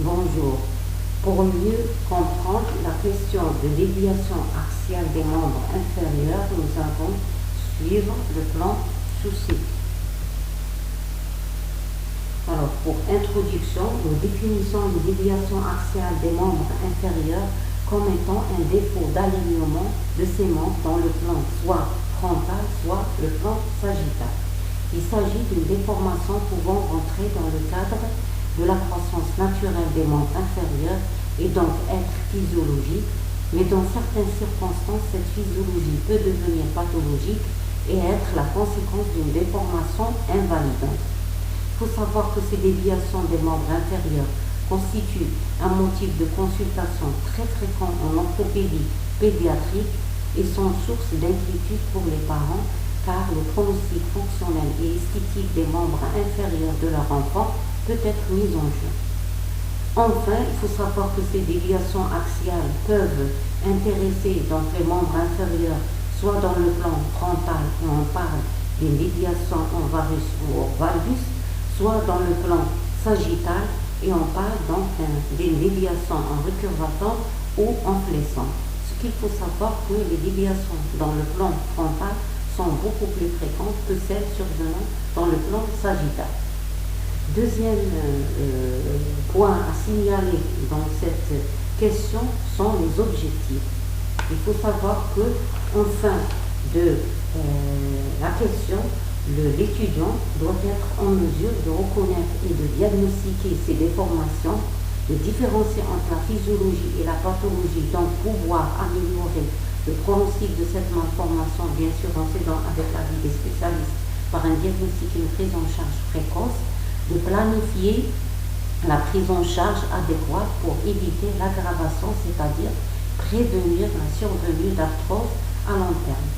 Bonjour. Pour mieux comprendre la question de déviation axiale des membres inférieurs, nous allons suivre le plan sous-ci. Alors, pour introduction, nous définissons une déviation axiale des membres inférieurs comme étant un défaut d'alignement de ces membres dans le plan soit frontal, soit le plan sagittal. Il s'agit d'une déformation pouvant rentrer dans le cadre de la croissance naturelle des membres inférieurs et donc être physiologique, mais dans certaines circonstances, cette physiologie peut devenir pathologique et être la conséquence d'une déformation invalidante. Il faut savoir que ces déviations des membres inférieurs constituent un motif de consultation très fréquent en orthopédie pédiatrique et sont source d'inquiétude pour les parents car le pronostic fonctionnel et esthétique des membres inférieurs de leur enfant peut être mis en jeu. Enfin, il faut savoir que ces déviations axiales peuvent intéresser donc les membres inférieurs, soit dans le plan frontal où on parle d'une déviation en varus ou en valgus, soit dans le plan sagittal et on parle donc d'une déviation en recurvatoire ou en fléchant. Ce qu'il faut savoir que les déviations dans le plan frontal sont beaucoup plus fréquentes que celles survenant dans le plan sagittal. Deuxième point à signaler dans cette question sont les objectifs. Il faut savoir que en fin de la question, l'étudiant doit être en mesure de reconnaître et de diagnostiquer ces déformations, de différencier entre la physiologie et la pathologie, donc pouvoir améliorer le pronostic de cette malformation, bien sûr en s'aidant avec l'avis des spécialistes par un diagnostic et une prise en charge précoce, de planifier la prise en charge adéquate pour éviter l'aggravation, c'est-à-dire prévenir la survenue d'arthrose à long terme.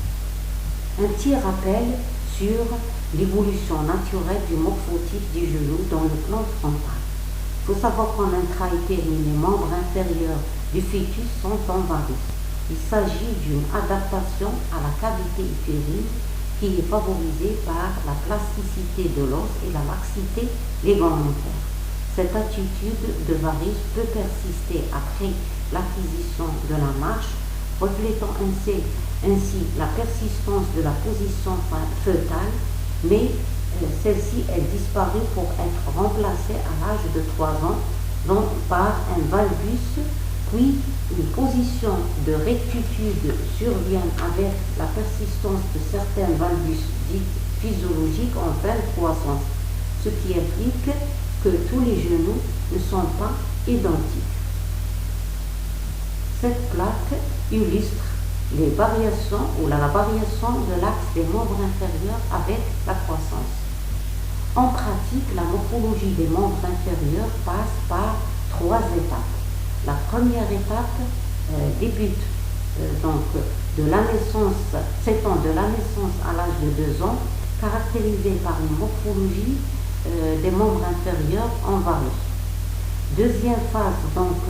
Un petit rappel sur l'évolution naturelle du morphotype du genou dans le plan frontal. Il faut savoir qu'en intra-utérine, les membres inférieurs du fœtus sont en varus. Il s'agit d'une adaptation à la cavité utérine qui est favorisée par la plasticité de l'os et la laxité ligamentaire. Cette attitude de varus peut persister après l'acquisition de la marche, reflétant ainsi la persistance de la position fœtale, mais celle-ci est disparue pour être remplacée à l'âge de 3 ans donc par un valgus, puis une position de rectitude survient avec la persistance de certains valgus dits physiologiques en fin de croissance, ce qui implique que tous les genoux ne sont pas identiques. Cette plaque illustre les variations ou la variation de l'axe des membres inférieurs avec la croissance. En pratique, la morphologie des membres inférieurs passe par 3 étapes. La première étape débute donc de la naissance, s'étend de la naissance à l'âge de 2 ans, caractérisée par une morphologie des membres inférieurs en varus. Deuxième phase, donc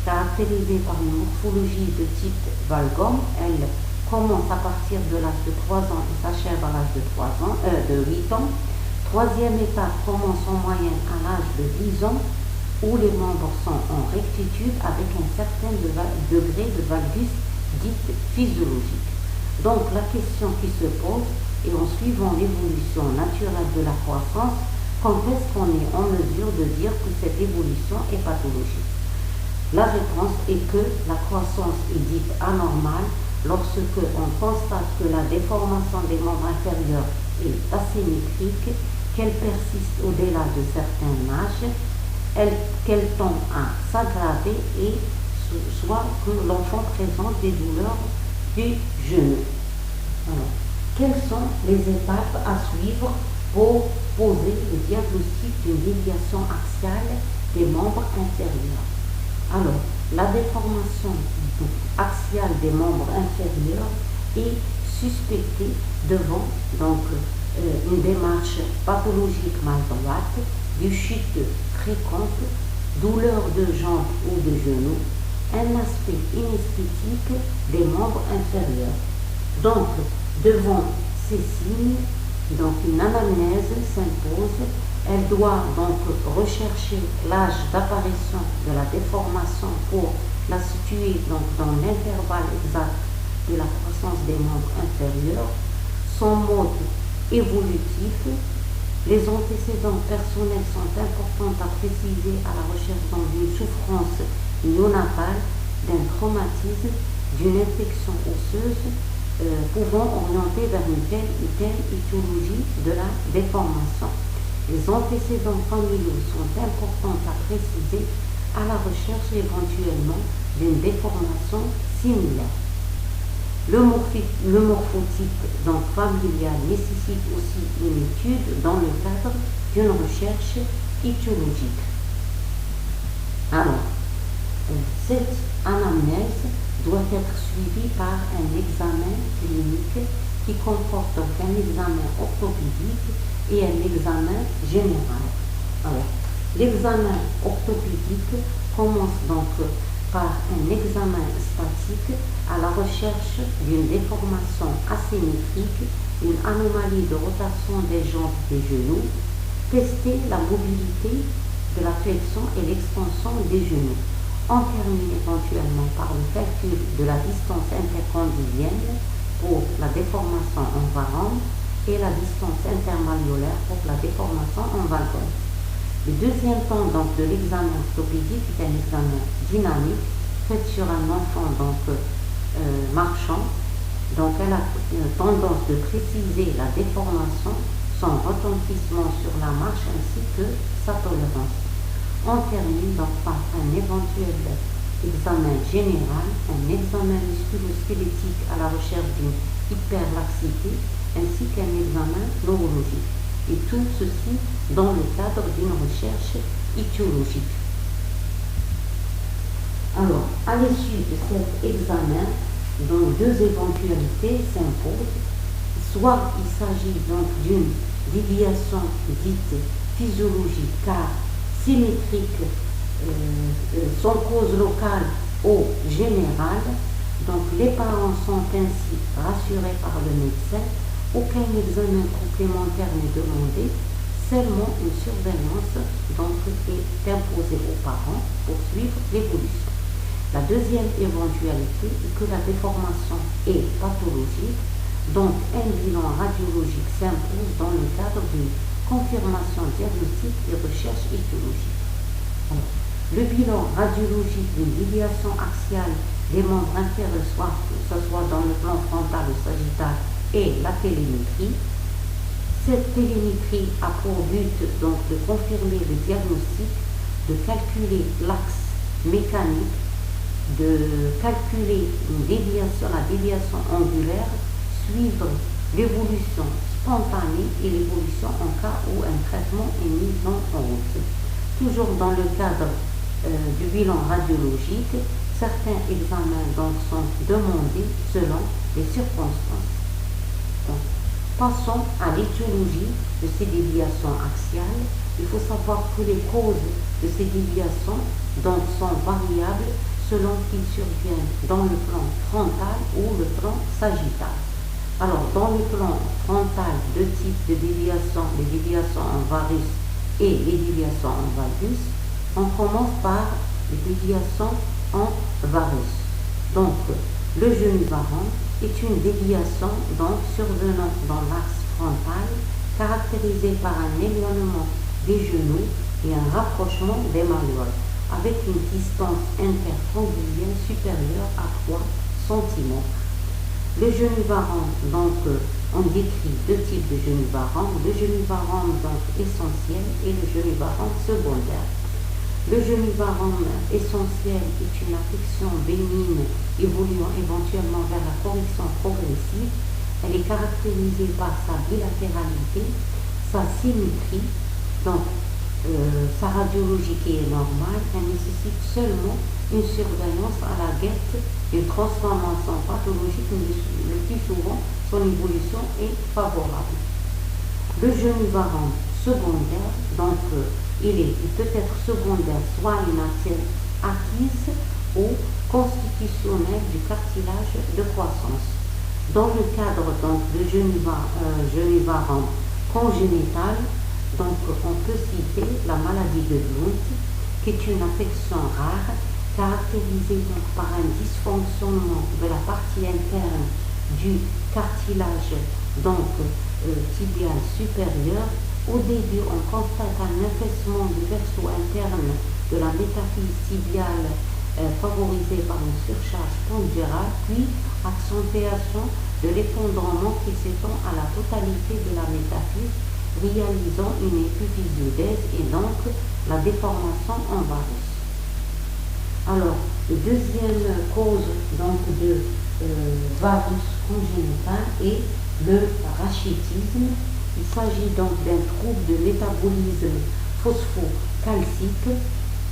caractérisée par une morphologie de type valgum, elle commence à partir de l'âge de 3 ans et s'achève à l'âge de 8 ans. Troisième étape commence en moyenne à l'âge de 10 ans, où les membres sont en rectitude avec un certain degré de valgus dite physiologique. Donc la question qui se pose est en suivant l'évolution naturelle de la croissance, quand est-ce qu'on est en mesure de dire que cette évolution est pathologique? La réponse est que la croissance est dite anormale lorsque on constate que la déformation des membres inférieurs est asymétrique, qu'elle persiste au-delà de certains âges, qu'elle tend à s'aggraver et soit que l'enfant présente des douleurs du genou. Alors, quelles sont les étapes à suivre pour poser le diagnostic d'une déviation axiale des membres inférieurs? Alors, la déformation axiale des membres inférieurs est suspectée devant donc une démarche pathologique maladroite, du chute fréquente, douleur de jambes ou de genoux, un aspect inesthétique des membres inférieurs. Donc, devant ces signes, donc une anamnèse s'impose Elle doit donc rechercher l'âge d'apparition de la déformation pour la situer donc dans l'intervalle exact de la croissance des membres inférieurs, son mode évolutif. Les antécédents personnels sont importants à préciser à la recherche d'une souffrance néonatale, d'un traumatisme, d'une infection osseuse pouvant orienter vers une telle ou telle étiologie de la déformation. Les antécédents familiaux sont importants à préciser à la recherche éventuellement d'une déformation similaire. Le morphotype donc familial nécessite aussi une étude dans le cadre d'une recherche étiologique. Alors, cette anamnèse doit être suivie par un examen clinique qui comporte donc un examen orthopédique et un examen général. Alors, l'examen orthopédique commence donc par un examen statique à la recherche d'une déformation asymétrique, une anomalie de rotation des jambes des genoux, tester la mobilité de la flexion et l'extension des genoux. On termine éventuellement par le calcul de la distance intercondylienne pour la déformation en varande et la distance intermalléolaire pour la déformation en valgum. Le deuxième temps donc, de l'examen orthopédique est un examen dynamique fait sur un enfant marchant. Donc elle a tendance de préciser la déformation, son retentissement sur la marche ainsi que sa tolérance. On termine donc par un éventuel examen général, un examen musculo-squelettique à la recherche d'une hyperlaxité ainsi qu'un examen neurologique. Et tout ceci dans le cadre d'une recherche étiologique. Alors, à l'issue de cet examen, donc deux éventualités s'imposent. Soit il s'agit donc d'une déviation dite physiologique car symétrique, sans cause locale ou générale. Donc les parents sont ainsi rassurés par le médecin. Aucun examen complémentaire n'est demandé, seulement une surveillance donc, est imposée aux parents pour suivre l'évolution. La deuxième éventualité est que la déformation est pathologique, donc un bilan radiologique s'impose dans le cadre d'une confirmation diagnostique et recherche étiologique. Alors, le bilan radiologique d'une déviation axiale des membres inférieurs, soit que ce soit dans le plan frontal ou sagittal, et la télémétrie. Cette télémétrie a pour but donc de confirmer le diagnostic, de calculer l'axe mécanique, de calculer la déviation angulaire, suivre l'évolution spontanée et l'évolution en cas où un traitement est mis en route. Toujours dans le cadre du bilan radiologique, certains examens donc sont demandés selon les circonstances. Donc, passons à l'étiologie de ces déviations axiales. Il faut savoir que les causes de ces déviations donc, sont variables selon qu'ils surviennent dans le plan frontal ou le plan sagittal. Alors, dans le plan frontal, deux types de déviations, les déviations en varus et les déviations en valgus. On commence par les déviations en varus. Donc, le genou varan est une déviation donc survenant dans l'axe frontal, caractérisée par un éloignement des genoux et un rapprochement des malléoles, avec une distance intercondylienne supérieure à 3 cm. Le genou varan, donc, on décrit deux types de genou varan, le genou varan donc essentiel et le genou varan secondaire. Le genou varan essentiel est une affection bénigne évoluant éventuellement vers la correction progressive. Elle est caractérisée par sa bilatéralité, sa symétrie, donc sa radiologie qui est normale. Elle nécessite seulement une surveillance à la guette, une transformation pathologique, mais le plus souvent son évolution est favorable. Le genou varan secondaire, donc il peut être secondaire, soit une acquise ou constitutionnelle du cartilage de croissance. Dans le cadre donc de genou varan congénital, donc on peut citer la maladie de Blount, qui est une affection rare caractérisée donc par un dysfonctionnement de la partie interne du cartilage donc tibial supérieur. Au début, on constate un affaissement du verso interne de la métaphyse tibiale favorisée par une surcharge pondérale, puis accentuation de l'effondrement qui s'étend à la totalité de la métaphyse, réalisant une épiphysiodèse et donc la déformation en varus. Alors, la deuxième cause donc de varus congénital est le rachitisme. Il s'agit donc d'un trouble de métabolisme phosphocalcique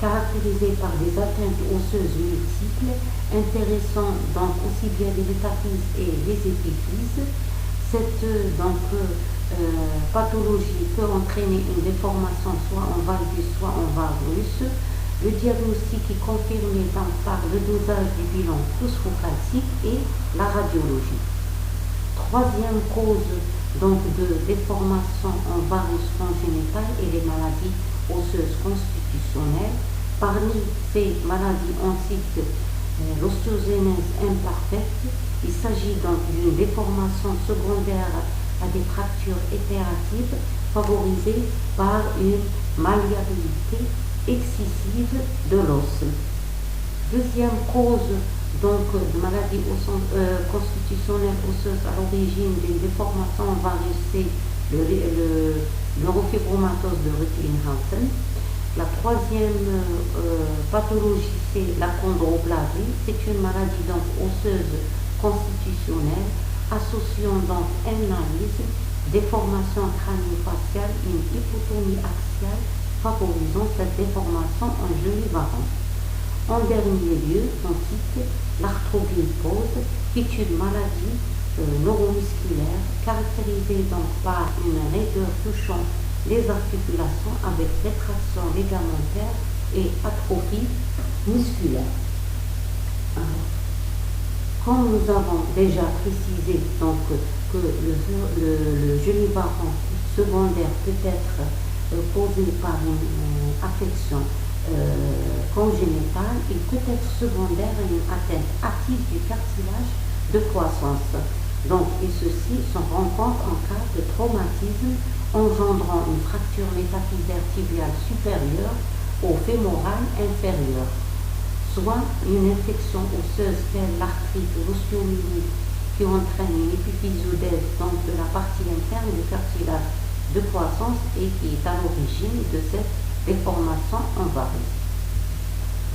caractérisé par des atteintes osseuses multiples, intéressant donc aussi bien les métaphyses et les épiphyses. Cette pathologie peut entraîner une déformation soit en valgus, soit en varus. Le diagnostic est confirmé par le dosage du bilan phosphocalcique et la radiologie. Troisième cause donc de déformation en varus congénital et les maladies osseuses constitutionnelles. Parmi ces maladies on cite l'ostéogenèse imparfaite. Il s'agit donc d'une déformation secondaire à des fractures itératives favorisée par une malléabilité excessive de l'os. Deuxième cause donc de maladie constitutionnelle osseuse à l'origine d'une déformation varus, c'est le neurofibromatose de Recklinghausen. La troisième pathologie, c'est la chondroplasie. C'est une maladie donc osseuse constitutionnelle associant donc analyse, déformation crânio-faciale, une hypotonie axiale favorisant cette déformation en genivaron. En dernier lieu, on cite l'arthroglycose, qui est une maladie neuromusculaire caractérisée donc par une raideur touchant les articulations avec rétraction ligamentaire et atrophie musculaire. Alors, comme nous avons déjà précisé donc, que le genivaron secondaire peut être causé par une affection congénitale, il peut être secondaire à une atteinte active du cartilage de croissance. Donc, et ceci se rencontre en cas de traumatisme engendrant une fracture métaphysaire tibiale supérieure au fémoral inférieur, soit une infection osseuse telle l'arthrite ou l'ostéomyélite qui entraîne une épiphysiodèse donc de la partie interne du cartilage de croissance et qui est à l'origine de cette déformation en varus.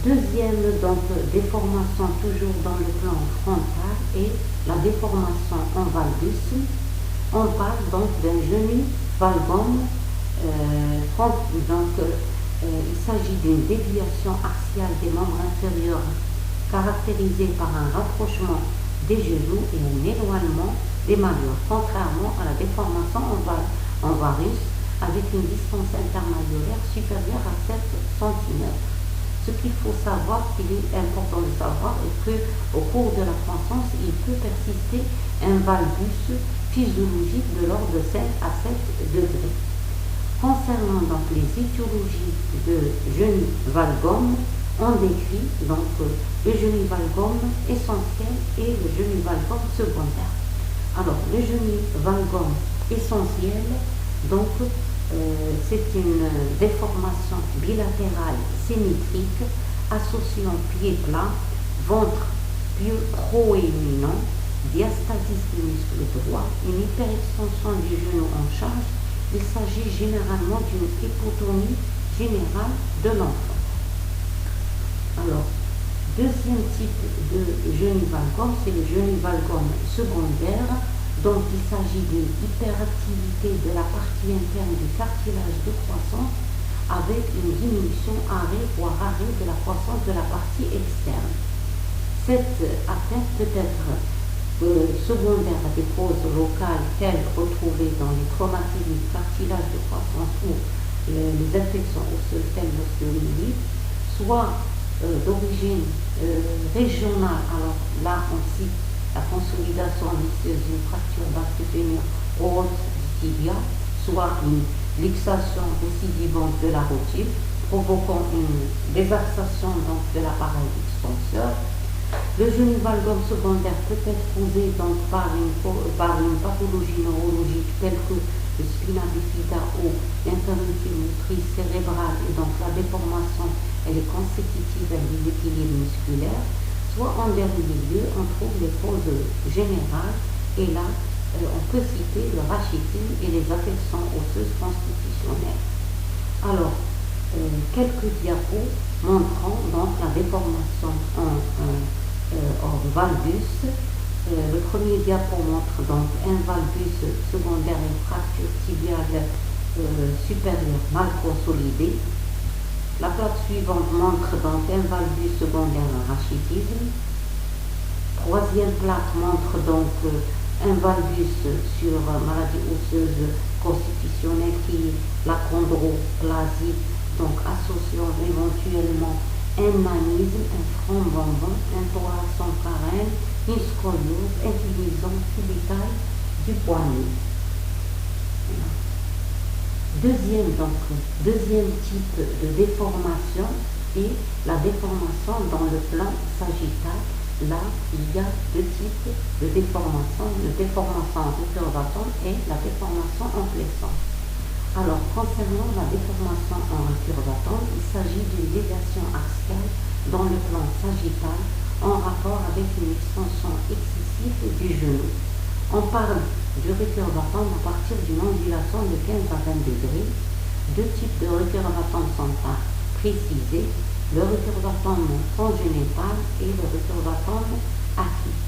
Deuxième donc déformation toujours dans le plan frontal est la déformation en valgus. On parle donc d'un genu-valgum. Il s'agit d'une déviation axiale des membres inférieurs caractérisée par un rapprochement des genoux et un éloignement des malléoles, contrairement à la déformation en varus avec une distance intermalléolaire supérieure à 7 cm. Ce qu'il faut savoir, qu'il est important de savoir, est qu'au cours de la croissance, il peut persister un valgus physiologique de l'ordre de 5 à 7 degrés. Concernant donc les étiologies de genu-valgum, on décrit donc le genu-valgum essentiel et le genu-valgum secondaire. Alors, le genu-valgum essentiel, donc, c'est une déformation bilatérale symétrique associant pied plat, ventre proéminent, diastasis du muscle droit, une hyperextension du genou en charge. Il s'agit généralement d'une hypotonie générale de l'enfant. Alors, deuxième type de genu-valgum, c'est le genu-valgum secondaire. Donc, il s'agit d'une hyperactivité de la partie interne du cartilage de croissance avec une diminution arrêt voire arrêt de la croissance de la partie externe. Cette atteinte peut être secondaire à des causes locales telles retrouvées dans les traumatismes du cartilage de croissance ou les infections osseuses telles l'ostéomyélite, soit d'origine régionale. Alors là, on cite la consolidation osseuse d'une fracture basse fémur au haut du tibia, soit une luxation récidivante de la rotule, provoquant une désaxation donc, de l'appareil extenseur. Le genou valgum secondaire peut être causé donc, par une pathologie neurologique telle que le spina bifida ou l'infirmité motrice cérébrale, et donc la déformation elle est consécutive à des équilibres musculaires, soit en dernier lieu on trouve les causes générales, et là on peut citer le rachitisme et les affections osseuses constitutionnelles. Alors, quelques diapos montrant donc la déformation en valgus. Le premier diapo montre donc un valgus secondaire et une fracture tibiale supérieure mal consolidée. La plaque suivante montre donc un valgus secondaire en rachitisme. Troisième plaque montre donc un valgus sur maladie osseuse constitutionnelle qui est la chondroplasie, donc associant éventuellement un nanisme, un thromboembone, un thorax sans carène, une scoliose, inclinaison cubitale du poignet. Deuxième type de déformation est la déformation dans le plan sagittal. Là, il y a deux types de déformation, la déformation recurvatante et la déformation en flexion. Alors, concernant la déformation en recurvatante, il s'agit d'une déviation axiale dans le plan sagittal en rapport avec une extension excessive du genou. On parle du recurvatome à partir d'une ondulation de 15 à 20 degrés. Deux types de recurvatome sont à préciser, le recurvatome congénital et le recurvatome acquis.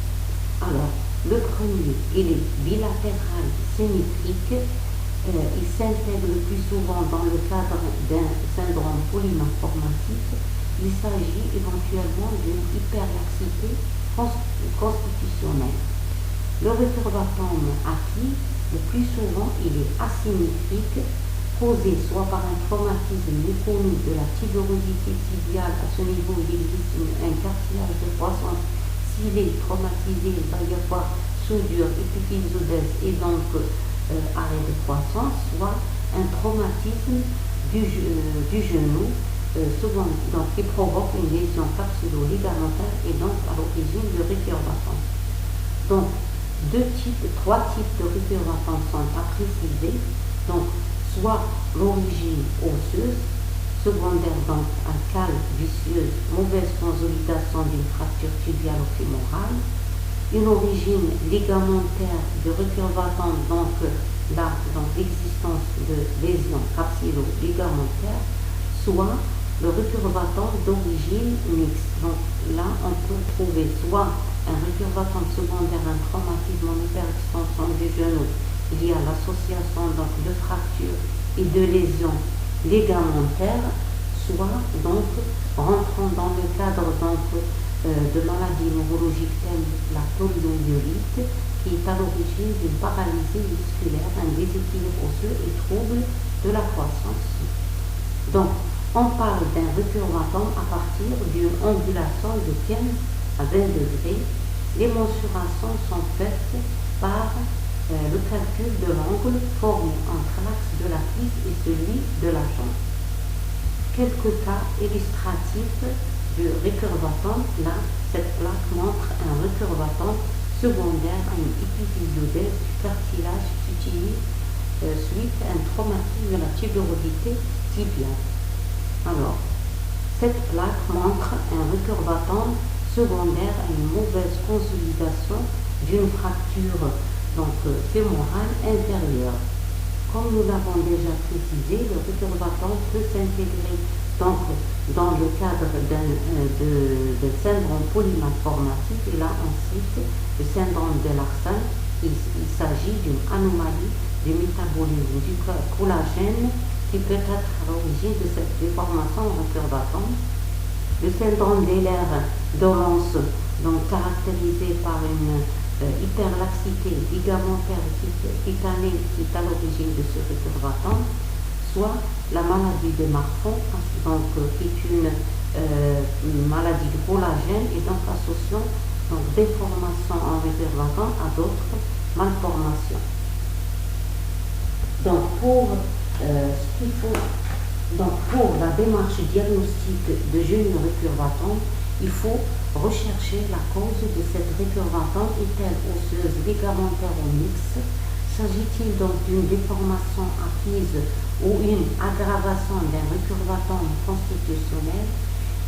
Alors, le premier, il est bilatéral symétrique. Il s'intègre le plus souvent dans le cadre d'un syndrome polymalformatif. Il s'agit éventuellement d'une hyperlaxité constitutionnelle. Le recurvatome acquis, le plus souvent, il est asymétrique, causé soit par un traumatisme méconnu de la tuberosité tibiale. À ce niveau, il existe un cartilage de croissance. S'il est traumatisé, il va y avoir soudure épiphysoïdèse et donc arrêt de croissance, soit un traumatisme du genou, souvent donc, qui provoque une lésion capsulo-ligamentaire et donc à l'origine de recurvatome. Donc, trois types de recurvatome sont à préciser. Donc, soit l'origine osseuse, secondaire donc à cale vicieuse, mauvaise consolidation d'une fracture tibialo-fémorale, une origine ligamentaire de recurvatome, donc là, donc l'existence de lésions capsulo-ligamentaires, soit le recurvatome d'origine mixte. Donc là, on peut trouver soit un recurvatome secondaire, un traumatisme en hyperextension du genou, il y a l'association donc de fractures et de lésions ligamentaires, soit donc rentrant dans le cadre donc de maladies neurologiques telles la poliomyélite, qui est à l'origine d'une paralysie musculaire, un déséquilibre osseux et trouble de la croissance. Donc, on parle d'un recurvatome à partir d'une ondulation de 15 à 20 degrés. Les mensurations sont faites par le calcul de l'angle formé entre l'axe de la cuisse et celui de la jambe. Quelques cas illustratifs du recurvatome. Là, cette plaque montre un recurvatome secondaire à une épiphysiodèse du cartilage cutané suite à un traumatisme de la tuberosité tibiale. Alors, cette plaque montre un recurvatome secondaire à une mauvaise consolidation d'une fracture donc fémorale inférieure. Comme nous l'avons déjà précisé, le recurvatome peut s'intégrer donc dans le cadre d'un syndrome polymalformatif, et là on cite le syndrome de Larsen. Il s'agit d'une anomalie du métabolisme du collagène qui peut être à l'origine de cette déformation au recurvatome. Le syndrome d'Ehlers-Danlos, donc caractérisé par une hyperlaxité ligamentaire titanée qui est à l'origine de ce recurvatome, soit la maladie de Marfan, donc, qui est une maladie de collagène et donc associant donc, déformation en recurvatome à d'autres malformations. Donc pour ce qu'il faut, donc pour la démarche diagnostique de genou récurvatombe, il faut rechercher la cause de cette récurvatombe. Est-elle osseuse, ligamentaire ou mixte? S'agit-il donc d'une déformation acquise ou une aggravation d'un récurvatombe constitutionnel?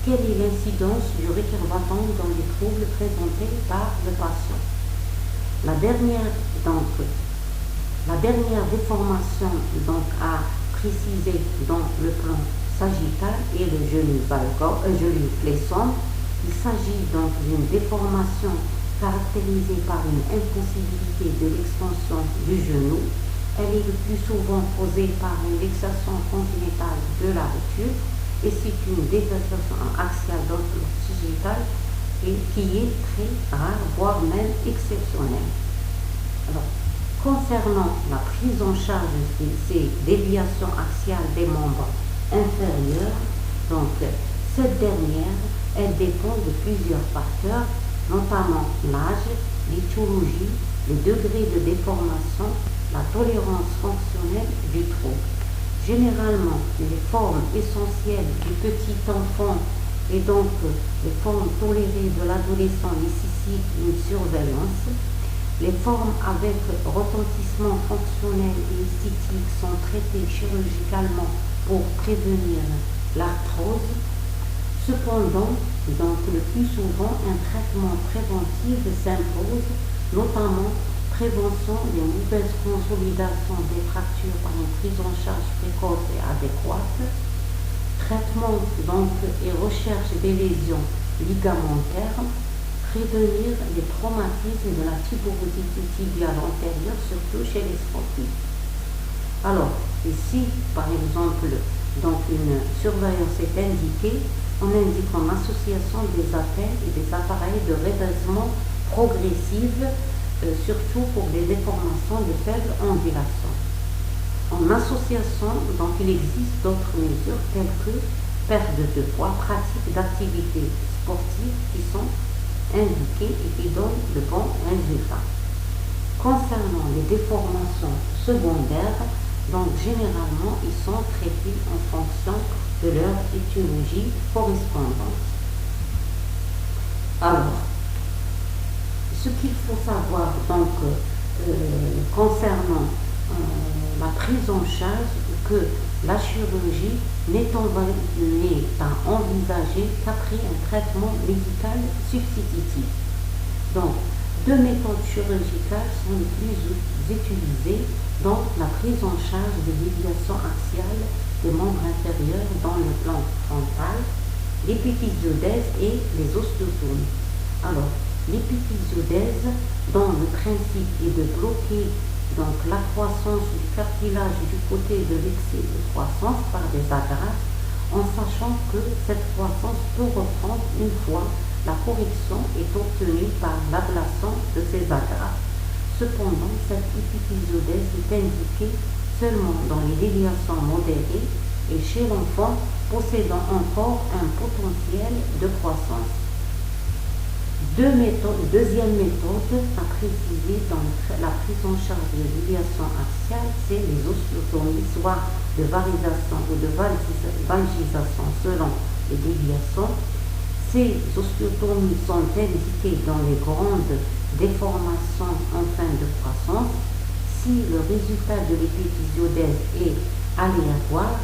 Quelle est l'incidence du récurvatombe dans les troubles présentés par le patient? La dernière déformation donc à préciser dans le plan sagittal est le genou flexion. Il s'agit donc d'une déformation caractérisée par une impossibilité de l'extension du genou. Elle est le plus souvent causée par une luxation congénitale de la rotule et c'est une déviation axiale dans le sagittal et qui est très rare, voire même exceptionnelle. Alors, concernant la prise en charge de ces déviations axiales des membres inférieurs, donc cette dernière, elle dépend de plusieurs facteurs, notamment l'âge, l'étiologie, le degré de déformation, la tolérance fonctionnelle du trouble. Généralement, les formes essentielles du petit enfant et donc les formes tolérées de l'adolescent nécessitent une surveillance. Les formes avec retentissement fonctionnel et esthétique sont traitées chirurgicalement pour prévenir l'arthrose. Cependant, donc le plus souvent, un traitement préventif s'impose, notamment prévention des mauvaises consolidations des fractures par une prise en charge précoce et adéquate, traitement donc et recherche des lésions ligamentaires, prévenir les traumatismes de la tuberosité tibiale antérieure, surtout chez les sportifs. Alors, ici, par exemple, donc une surveillance est indiquée, on indique en association des attelles et des appareils de redressement progressive, surtout pour des déformations de faible ondulation. En association, donc il existe d'autres mesures telles que perte de poids, pratique d'activités sportives qui sont indiquées et qui donnent de bons résultats. Concernant les déformations secondaires, donc généralement ils sont traités en fonction de leur étiologie correspondante. Alors, ce qu'il faut savoir donc concernant la prise en charge, que la chirurgie n'est à envisager qu'après un traitement médical substitutif. Donc, deux méthodes chirurgicales sont les plus utilisées dans la prise en charge des déviations axiales des membres inférieurs dans le plan frontal, l'épiphysiodèse et les ostéotomies. Alors, l'épiphysiodèse, dont le principe est de bloquer donc la croissance du cartilage du côté de l'excès de croissance par des agrafes, en sachant que cette croissance peut reprendre une fois la correction est obtenue par l'ablation de ces agrafes. Cependant, cette épiphysiodèse est indiquée seulement dans les déviations modérées et chez l'enfant possédant encore un potentiel de croissance. Deuxième méthode à préciser dans la prise en charge de déviation axiale, c'est les ostéotomies, soit de varisation ou de valgisation selon les déviations. Ces ostéotomies sont indiquées dans les grandes déformations en fin de croissance si le résultat de l'épiphysiodèse est aléatoire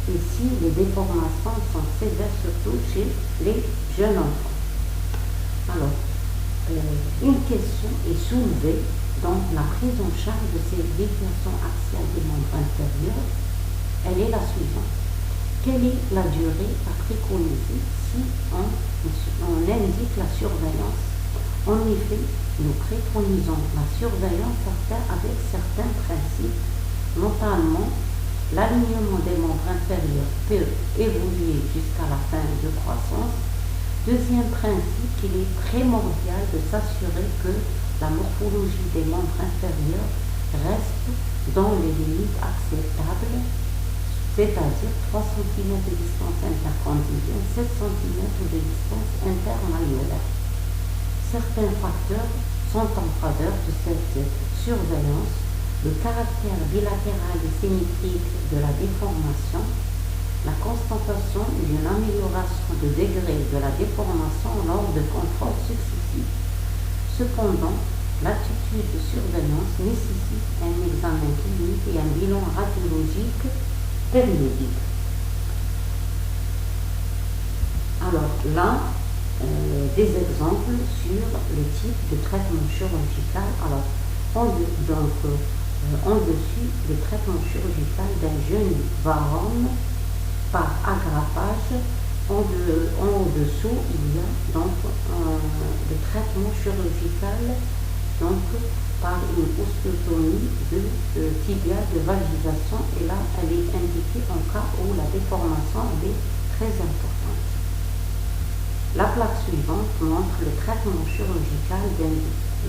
et si les déformations sont sévères, surtout chez les jeunes enfants. Alors, une question est soulevée dans la prise en charge de ces déviations axiales des membres inférieurs. Elle est la suivante. Quelle est la durée à préconiser si on indique la surveillance? En effet, nous préconisons la surveillance à faire avec certains principes, notamment l'alignement des membres inférieurs peut évoluer jusqu'à la fin de croissance. Deuxième principe, il est primordial de s'assurer que la morphologie des membres inférieurs reste dans les limites acceptables, c'est-à-dire 3 cm de distance intercondylienne, 7 cm de distance intermalléolaire. Certains facteurs sont en faveur de cette surveillance, le caractère bilatéral et symétrique de la déformation, la constatation d'une amélioration de degré de la déformation lors de contrôles successifs. Cependant, l'attitude de surveillance nécessite un examen clinique et un bilan radiologique périodique. Alors là, des exemples sur le type de traitement chirurgical. Alors, en dessus, le traitement chirurgical d'un jeune varome par agrafage. En dessous, il y a donc le traitement chirurgical donc, par une ostéotomie de tibia de valgisation. Et là, elle est indiquée en cas où la déformation est très importante. La plaque suivante montre le traitement chirurgical d'un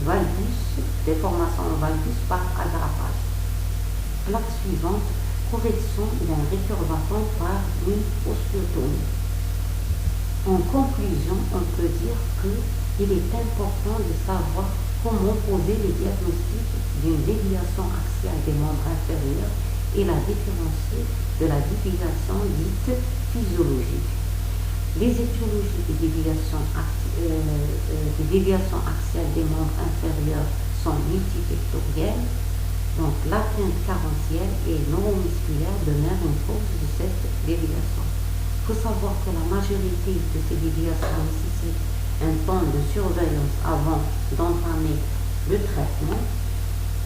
valgus, déformation en valgus par agrafage. Plaque suivante, correction d'un récurvaton par une ostéotomie. En conclusion, on peut dire qu'il est important de savoir comment poser le diagnostic d'une déviation axiale des membres inférieurs et la différencier de la déviation dite physiologique. Les étiologies des déviations axiales des membres inférieurs sont multifactorielles, donc l'atteinte carentielle et neuromusculaire demeure une cause de cette déviation. Il faut savoir que la majorité de ces déviations nécessitent un temps de surveillance avant d'entamer le traitement.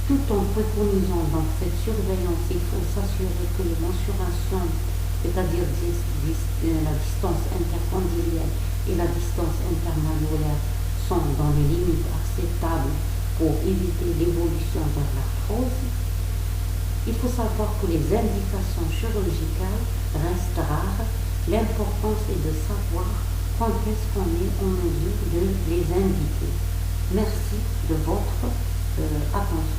Tout en préconisant donc cette surveillance, il faut s'assurer que les mensurations, c'est-à-dire la distance intercondylienne et la distance intermalléolaire, sont dans les limites acceptables pour éviter l'évolution vers l'arthrose. Il faut savoir que les indications chirurgicales restent rares. L'important est de savoir quand est-ce qu'on est en mesure de les indiquer. Merci de votre attention.